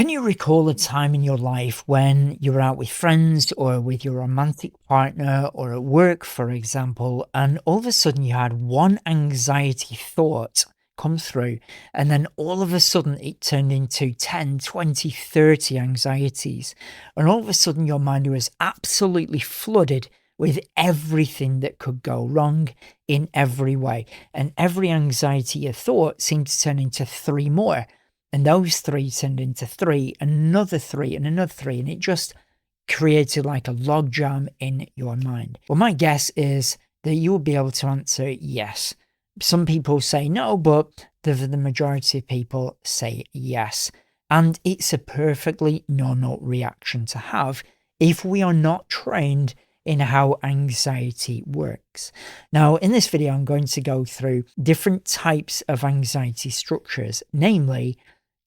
Can you recall a time in your life when you were out with friends or with your romantic partner or at work, for example, and all of a sudden you had one anxiety thought come through, and then all of a sudden it turned into 10, 20, 30 anxieties, and all of a sudden your mind was absolutely flooded with everything that could go wrong in every way, and every anxiety you thought seemed to turn into three more. And those three turned into three, another three, and another three. And it just created like a logjam in your mind. Well, my guess is that you will be able to answer yes. Some people say no, but the majority of people say yes. And it's a perfectly normal reaction to have if we are not trained in how anxiety works. Now, in this video, I'm going to go through different types of anxiety structures, namely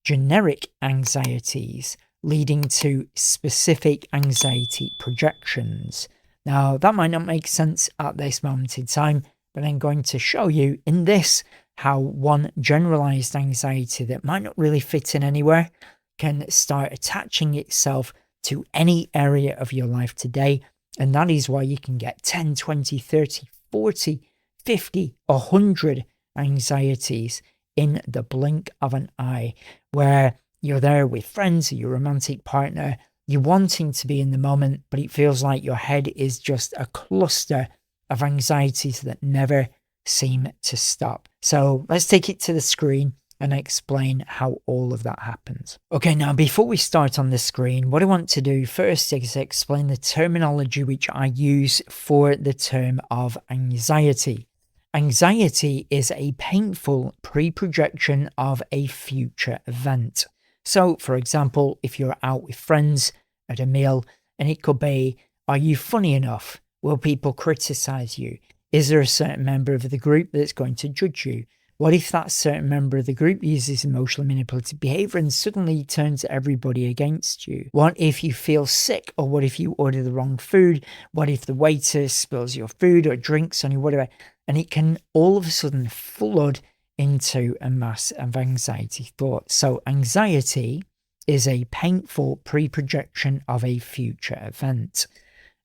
generic anxieties leading to specific anxiety projections. Now, that might not make sense at this moment in time, but I'm going to show you in this how one generalized anxiety that might not really fit in anywhere can start attaching itself to any area of your life today. And that is why you can get 10, 20, 30, 40, 50, 100 anxieties in the blink of an eye, where you're there with friends or your romantic partner, you're wanting to be in the moment, but it feels like your head is just a cluster of anxieties that never seem to stop. So let's take it to the screen and explain how all of that happens. Okay, now before we start on the screen, what I want to do first is explain the terminology which I use for the term of anxiety. Anxiety is a painful pre-projection of a future event. So, for example, if you're out with friends at a meal, and it could be, are you funny enough? Will people criticize you? Is there a certain member of the group that's going to judge you? What if that certain member of the group uses emotionally manipulative behavior and suddenly turns everybody against you? What if you feel sick, or what if you order the wrong food? What if the waiter spills your food or drinks on you, whatever? And it can all of a sudden flood into a mass of anxiety thoughts. So anxiety is a painful pre-projection of a future event.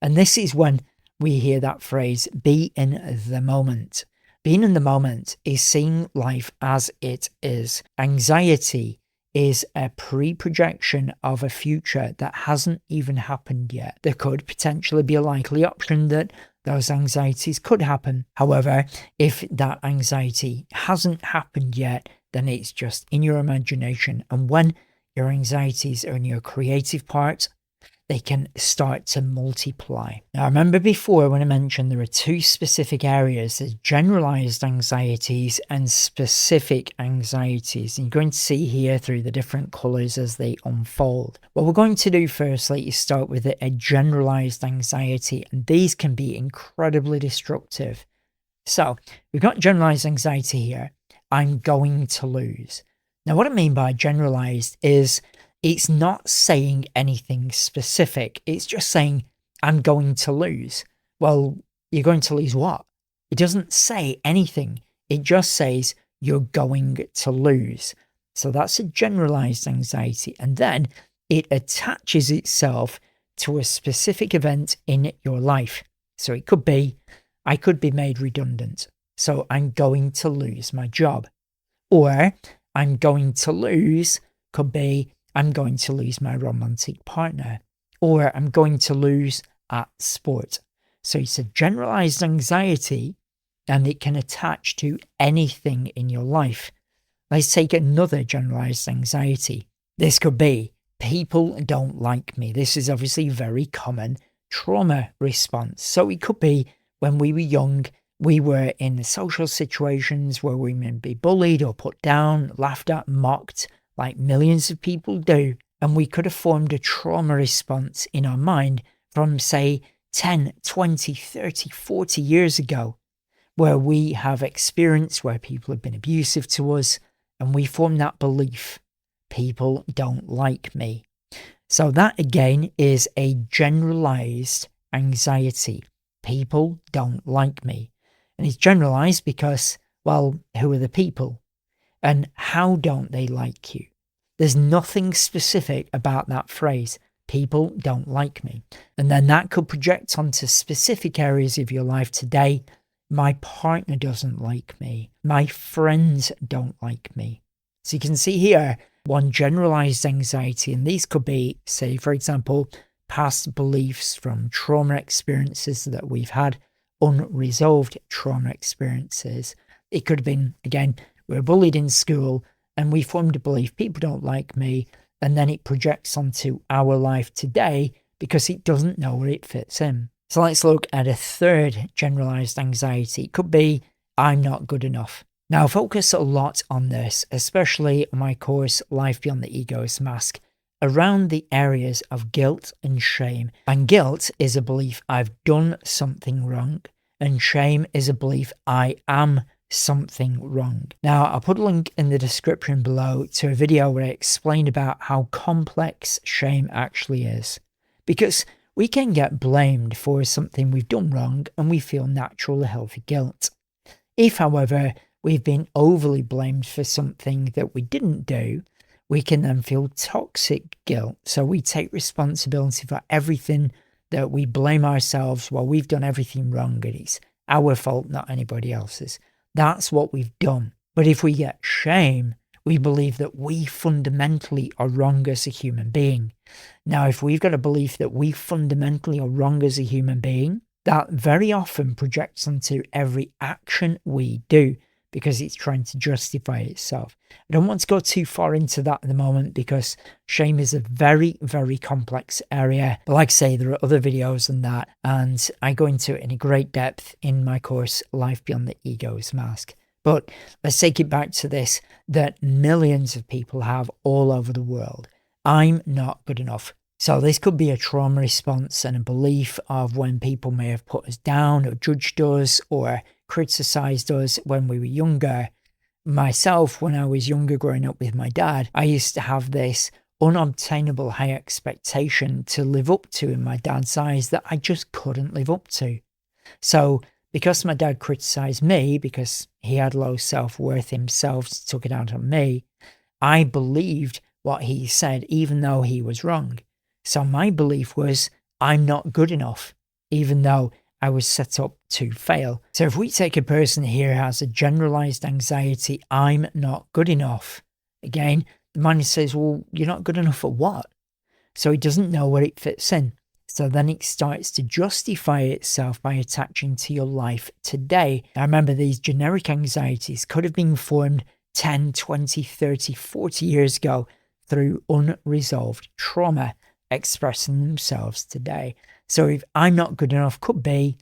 And this is when we hear that phrase, be in the moment. Being in the moment is seeing life as it is. Anxiety is a pre-projection of a future that hasn't even happened yet. There could potentially be a likely option that those anxieties could happen. However, if that anxiety hasn't happened yet, then it's just in your imagination. And when your anxieties are in your creative part, they can start to multiply. Now, remember before when I mentioned there are two specific areas, there's generalized anxieties and specific anxieties. And you're going to see here through the different colors as they unfold. What we're going to do firstly is start with a generalized anxiety, and these can be incredibly destructive. So we've got generalized anxiety here. I'm going to lose. Now, what I mean by generalized is it's not saying anything specific. It's just saying, I'm going to lose. Well, you're going to lose what? It doesn't say anything. It just says you're going to lose. So that's a generalized anxiety. And then it attaches itself to a specific event in your life. So it could be, I could be made redundant. So I'm going to lose my job. Or I'm going to lose could be, I'm going to lose my romantic partner, or I'm going to lose at sport. So it's a generalized anxiety, and it can attach to anything in your life. Let's take another generalized anxiety. This could be, people don't like me. This is obviously a very common trauma response. So it could be when we were young, we were in social situations where we may be bullied or put down, laughed at, mocked, like millions of people do, and we could have formed a trauma response in our mind from, say, 10, 20, 30, 40 years ago, where we have experienced where people have been abusive to us, and we form that belief, people don't like me. So that, again, is a generalized anxiety. People don't like me. And it's generalized because, well, who are the people? And how don't they like you? There's nothing specific about that phrase. People don't like me. And then that could project onto specific areas of your life today. My partner doesn't like me. My friends don't like me. So you can see here one generalized anxiety, and these could be, say, for example, past beliefs from trauma experiences that we've had, unresolved trauma experiences. It could have been, again, we were bullied in school and we formed a belief, people don't like me, and then it projects onto our life today because it doesn't know where it fits in. So let's look at a third generalized anxiety. It could be, I'm not good enough. Now, I focus a lot on this, especially on my course, Life Beyond the Ego's Mask, around the areas of guilt and shame. And guilt is a belief I've done something wrong, and shame is a belief I am something wrong. Now, I'll put a link in the description below to a video where I explain about how complex shame actually is. Because we can get blamed for something we've done wrong and we feel natural, healthy guilt. If, however, we've been overly blamed for something that we didn't do, we can then feel toxic guilt. So we take responsibility for everything that we blame ourselves, well, we've done everything wrong and it's our fault, not anybody else's. That's what we've done. But if we get shame, we believe that we fundamentally are wrong as a human being. Now, if we've got a belief that we fundamentally are wrong as a human being, that very often projects onto every action we do because it's trying to justify itself. I don't want to go too far into that at the moment because shame is a very, very complex area. But like I say, there are other videos than that, and I go into it in a great depth in my course, Life Beyond the Ego's Mask. But let's take it back to this, that millions of people have all over the world. I'm not good enough. So this could be a trauma response and a belief of when people may have put us down or judged us or criticized us when we were younger. Myself, when I was younger growing up with my dad, I used to have this unobtainable high expectation to live up to in my dad's eyes that I just couldn't live up to. So because my dad criticized me, because he had low self-worth himself, took it out on me, I believed what he said even though he was wrong. So my belief was, I'm not good enough, even though I was set up to fail. So if we take a person here who has a generalized anxiety, I'm not good enough. Again, the mind says, well, you're not good enough for what? So it doesn't know where it fits in. So then it starts to justify itself by attaching to your life today. Now remember, these generic anxieties could have been formed 10, 20, 30, 40 years ago through unresolved trauma expressing themselves today. So if I'm not good enough could be,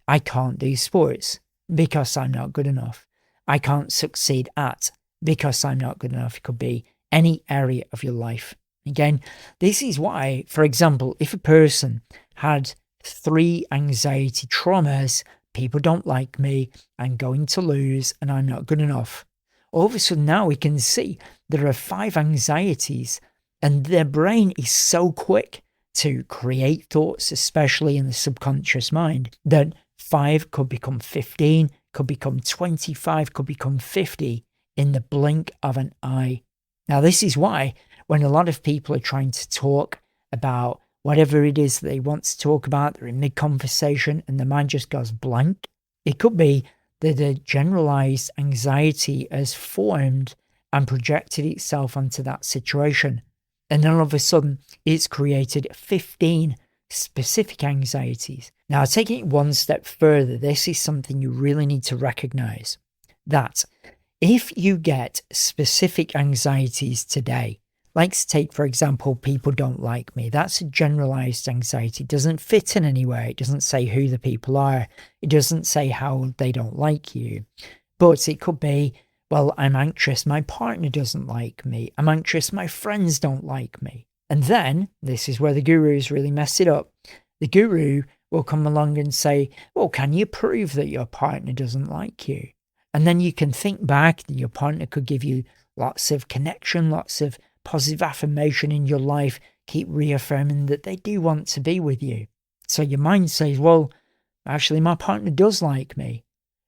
I can't do sports because I'm not good enough. I can't succeed at because I'm not good enough. It could be any area of your life. Again, this is why, for example, if a person had 3 anxiety traumas, people don't like me, I'm going to lose, and I'm not good enough. All of a sudden now we can see there are 5 anxieties, and their brain is so quick to create thoughts, especially in the subconscious mind, that 5 could become 15, could become 25, could become 50 in the blink of an eye. Now, this is why when a lot of people are trying to talk about whatever it is that they want to talk about, they're in mid-conversation and the mind just goes blank. It could be that a generalized anxiety has formed and projected itself onto that situation. And then all of a sudden, it's created 15 specific anxieties. Now, taking it one step further, this is something you really need to recognize. That if you get specific anxieties today, let's take, for example, people don't like me. That's a generalized anxiety. It doesn't fit in anywhere. It doesn't say who the people are. It doesn't say how they don't like you. But it could be, well, I'm anxious, my partner doesn't like me. I'm anxious, my friends don't like me. And then, this is where the gurus really mess it up. The guru will come along and say, well, can you prove that your partner doesn't like you? And then you can think back that your partner could give you lots of connection, lots of positive affirmation in your life, keep reaffirming that they do want to be with you. So your mind says, well, actually, my partner does like me.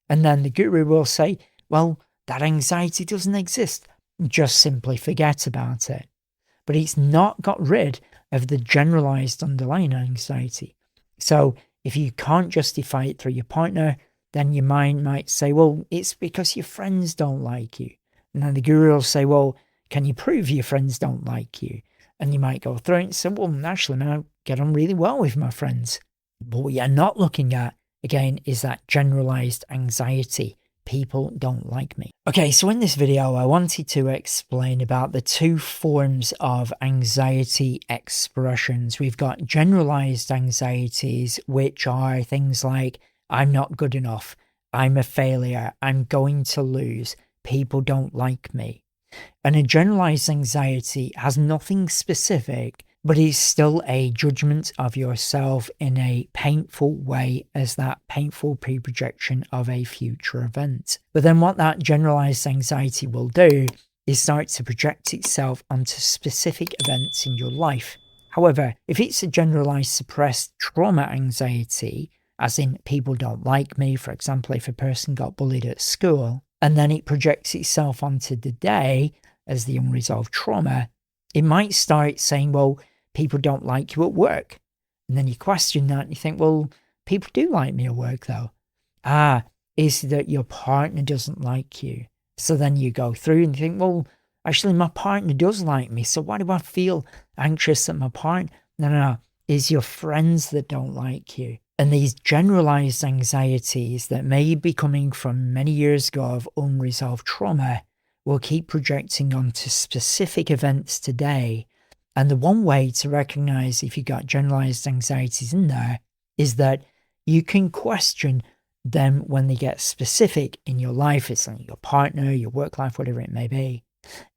And then the guru will say, well, that anxiety doesn't exist. Just simply forget about it. but it's not got rid of the generalized underlying anxiety. So if you can't justify it through your partner, then your mind might say, well, it's because your friends don't like you. And then the guru will say, well, can you prove your friends don't like you? And you might go through it and say, well, actually, man, I get on really well with my friends. But what you're not looking at, again, is that generalized anxiety. People don't like me. Okay, so in this video, I wanted to explain about the two forms of anxiety expressions. We've got generalized anxieties, which are things like, I'm not good enough, I'm a failure, I'm going to lose, people don't like me. And a generalized anxiety has nothing specific, but is still a judgment of yourself in a painful way as that painful pre-projection of a future event. But then what that generalized anxiety will do is start to project itself onto specific events in your life. However, if it's a generalized suppressed trauma anxiety, as in people don't like me, for example, if a person got bullied at school, and then it projects itself onto the day as the unresolved trauma, it might start saying, well, people don't like you at work. And then you question that and you think, well, people do like me at work though. Is that your partner doesn't like you? So then you go through and you think, well, actually my partner does like me. So why do I feel anxious at my partner? No. It's your friends that don't like you. And these generalized anxieties that may be coming from many years ago of unresolved trauma will keep projecting onto specific events today. And the one way to recognize if you got generalized anxieties in there is that you can question them when they get specific in your life. It's like your partner, your work life, whatever it may be.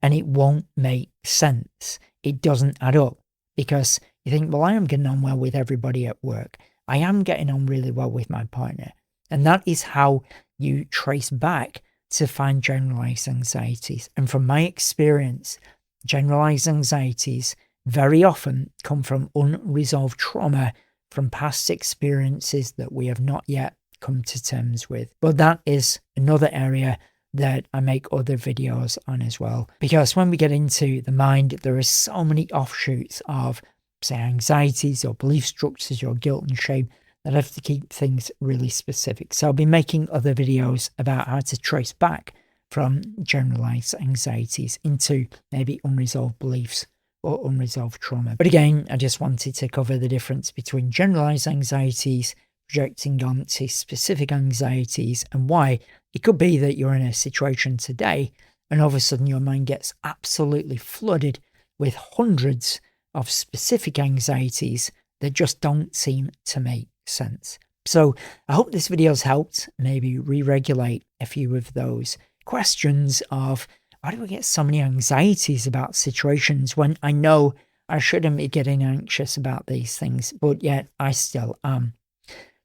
And it won't make sense. It doesn't add up because you think, well, I am getting on well with everybody at work. I am getting on really well with my partner. And that is how you trace back to find generalized anxieties. And from my experience, generalized anxieties very often come from unresolved trauma from past experiences that we have not yet come to terms with. But that is another area that I make other videos on as well. Because when we get into the mind, there are so many offshoots of, say, anxieties or belief structures or guilt and shame that I have to keep things really specific. So I'll be making other videos about how to trace back from generalized anxieties into maybe unresolved beliefs or unresolved trauma. But again, I just wanted to cover the difference between generalized anxieties, projecting onto specific anxieties, and why it could be that you're in a situation today and all of a sudden your mind gets absolutely flooded with hundreds of specific anxieties that just don't seem to make sense. So I hope this video has helped maybe re-regulate a few of those questions of, why do I get so many anxieties about situations when I know I shouldn't be getting anxious about these things, but yet I still am?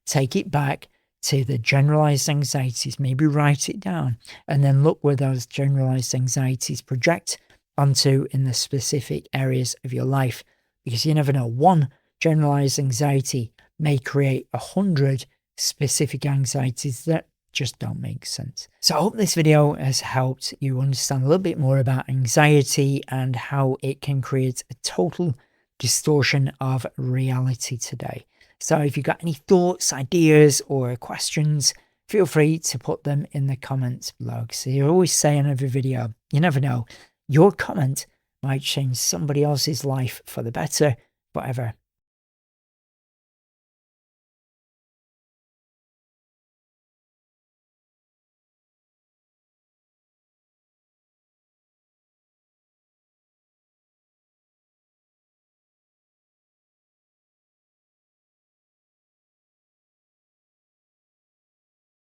Take it back to the generalized anxieties, maybe write it down, and then look where those generalized anxieties project onto in the specific areas of your life, because you never know. One generalized anxiety may create 100 specific anxieties that just don't make sense. So I hope this video has helped you understand a little bit more about anxiety and how it can create a total distortion of reality today. So if you've got any thoughts, ideas, or questions, feel free to put them in the comments below. So you always say in every video, you never know, your comment might change somebody else's life for the better forever.